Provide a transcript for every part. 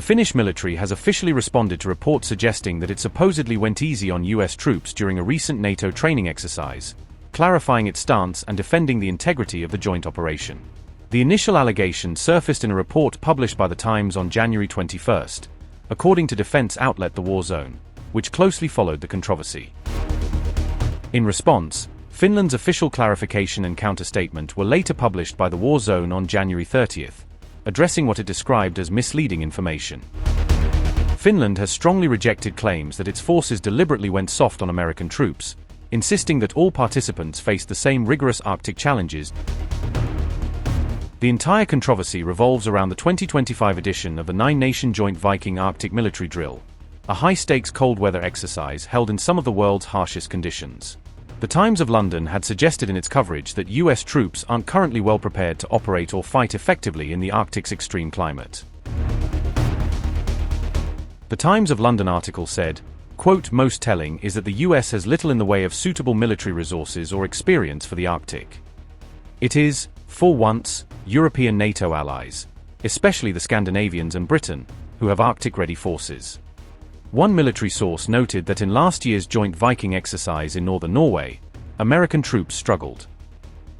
Finnish military has officially responded to reports suggesting that it supposedly went easy on US troops during a recent NATO training exercise, clarifying its stance and defending the integrity of the joint operation. The initial allegation surfaced in a report published by the Times on January 21st, according to defense outlet The War Zone, which closely followed the controversy. In response, Finland's official clarification and counter-statement were later published by The War Zone on January 30th, addressing what it described as misleading information. Finland has strongly rejected claims that its forces deliberately went soft on American troops, insisting that all participants faced the same rigorous Arctic challenges. The entire controversy revolves around the 2025 edition of the NATO Joint Viking Arctic military drill, a high-stakes cold-weather exercise held in some of the world's harshest conditions. The Times of London had suggested in its coverage that US troops aren't currently well prepared to operate or fight effectively in the Arctic's extreme climate. The Times of London article said, quote, "Most telling is that the US has little in the way of suitable military resources or experience for the Arctic. It is, for once, European NATO allies, especially the Scandinavians and Britain, who have Arctic-ready forces." One military source noted that in last year's Joint Viking exercise in northern Norway, American troops struggled.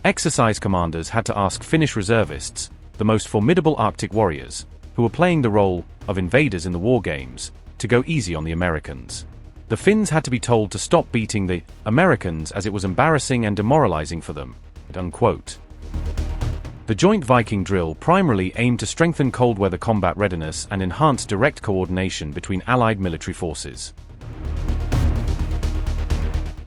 Exercise commanders had to ask Finnish reservists, the most formidable Arctic warriors, who were playing the role of invaders in the war games, to go easy on the Americans. The Finns had to be told to stop beating the Americans as it was embarrassing and demoralizing for them. Unquote. The Joint Viking drill primarily aimed to strengthen cold-weather combat readiness and enhance direct coordination between Allied military forces.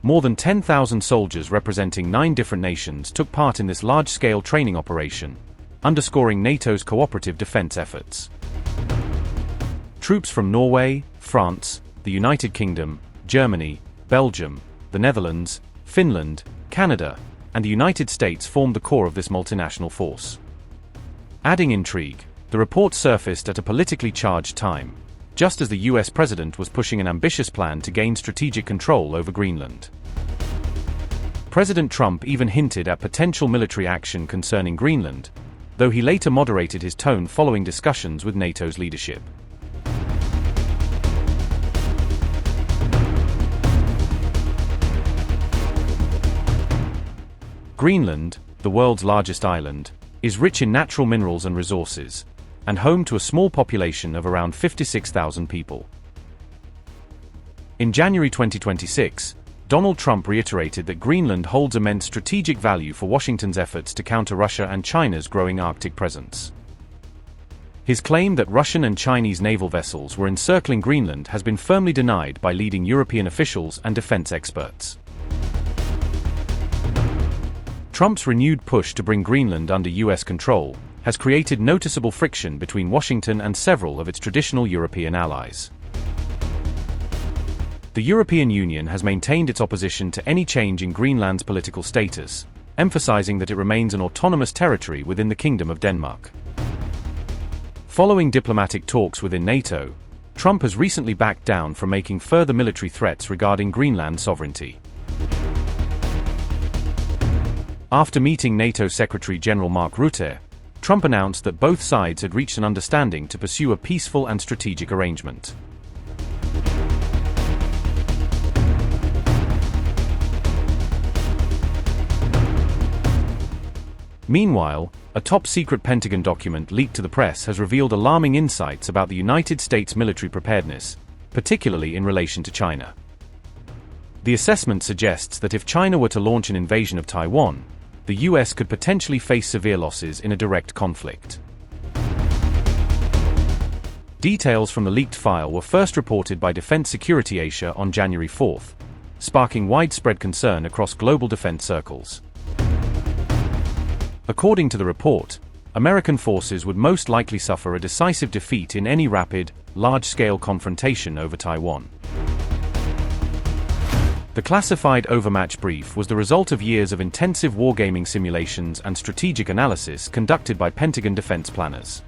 More than 10,000 soldiers representing 9 different nations took part in this large-scale training operation, underscoring NATO's cooperative defense efforts. Troops from Norway, France, the United Kingdom, Germany, Belgium, the Netherlands, Finland, Canada, and the United States formed the core of this multinational force. Adding intrigue, the report surfaced at a politically charged time, just as the US president was pushing an ambitious plan to gain strategic control over Greenland. President Trump even hinted at potential military action concerning Greenland, though he later moderated his tone following discussions with NATO's leadership. Greenland, the world's largest island, is rich in natural minerals and resources, and home to a small population of around 56,000 people. In January 2026, Donald Trump reiterated that Greenland holds immense strategic value for Washington's efforts to counter Russia and China's growing Arctic presence. His claim that Russian and Chinese naval vessels were encircling Greenland has been firmly denied by leading European officials and defense experts. Trump's renewed push to bring Greenland under US control has created noticeable friction between Washington and several of its traditional European allies. The European Union has maintained its opposition to any change in Greenland's political status, emphasizing that it remains an autonomous territory within the Kingdom of Denmark. Following diplomatic talks within NATO, Trump has recently backed down from making further military threats regarding Greenland sovereignty. After meeting NATO Secretary-General Mark Rutte, Trump announced that both sides had reached an understanding to pursue a peaceful and strategic arrangement. Meanwhile, a top-secret Pentagon document leaked to the press has revealed alarming insights about the United States military preparedness, particularly in relation to China. The assessment suggests that if China were to launch an invasion of Taiwan, the US could potentially face severe losses in a direct conflict. Details from the leaked file were first reported by Defense Security Asia on January 4th, sparking widespread concern across global defense circles. According to the report, American forces would most likely suffer a decisive defeat in any rapid, large-scale confrontation over Taiwan. The classified overmatch brief was the result of years of intensive wargaming simulations and strategic analysis conducted by Pentagon defense planners.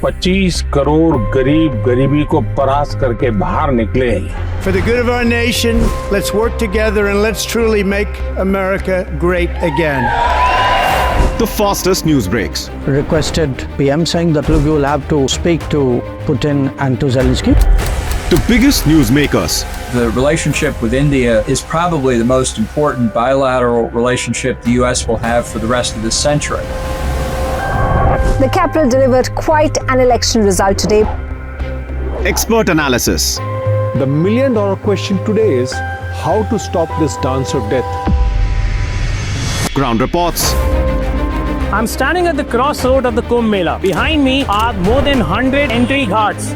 25 crore गरीब गरीबी को परास्त करके बाहर निकले। For the good of our nation, let's work together and let's truly make America great again. The fastest news breaks. Requested PM saying that look, you will have to speak to Putin and to Zelensky. The biggest news makers. The relationship with India is probably the most important bilateral relationship the US will have for the rest of this century. The capital delivered quite an election result today. Expert analysis. The million-dollar question today is how to stop this dance of death. Ground reports. I'm standing at the crossroad of the Kumbh Mela. Behind me are more than 100 entry ghats.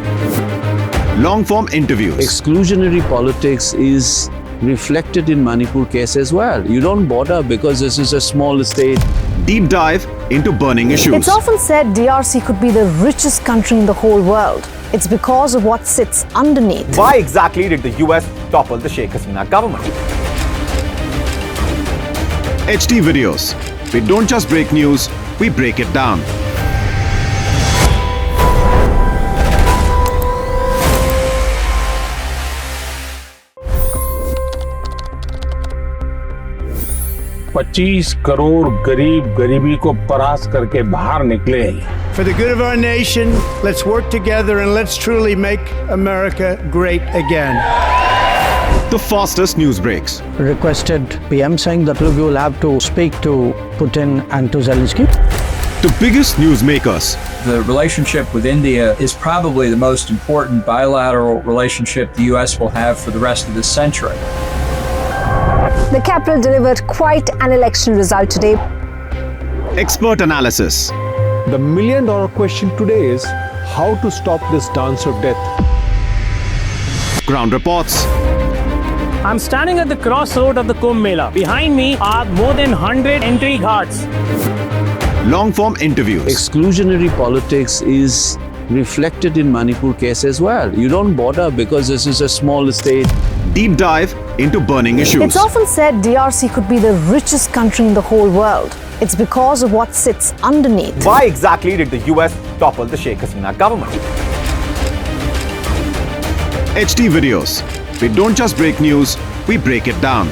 Long-form interviews. Exclusionary politics is reflected in Manipur case as well. You don't bother because this is a small state. Deep dive into burning issues. It's often said DRC could be the richest country in the whole world. It's because of what sits underneath. Why exactly did the US topple the Sheikh Hasina government? HD videos. We don't just break news, we break it down. पच्चीस करोड़ गरीब गरीबी को परास्त करके बाहर निकले। For the good of our nation, let's work together and let's truly make America great again. The fastest news breaks. Requested PM saying that look, you will have to speak to Putin and to Zelensky. The biggest news makers. The relationship with India is probably the most important bilateral relationship the US will have for the rest of this century. The capital delivered quite an election result today. Expert analysis. The million-dollar question today is how to stop this dance of death. Ground reports. I'm standing at the crossroad of the Kumbh Mela. Behind me are more than 100 entry ghats. Long-form interviews. Exclusionary politics is reflected in Manipur case as well. You don't bother because this is a small state. Deep dive into burning issues. It's often said DRC could be the richest country in the whole world. It's because of what sits underneath. Why exactly did the US topple the Sheikh Hasina government? HD videos. We don't just break news, we break it down.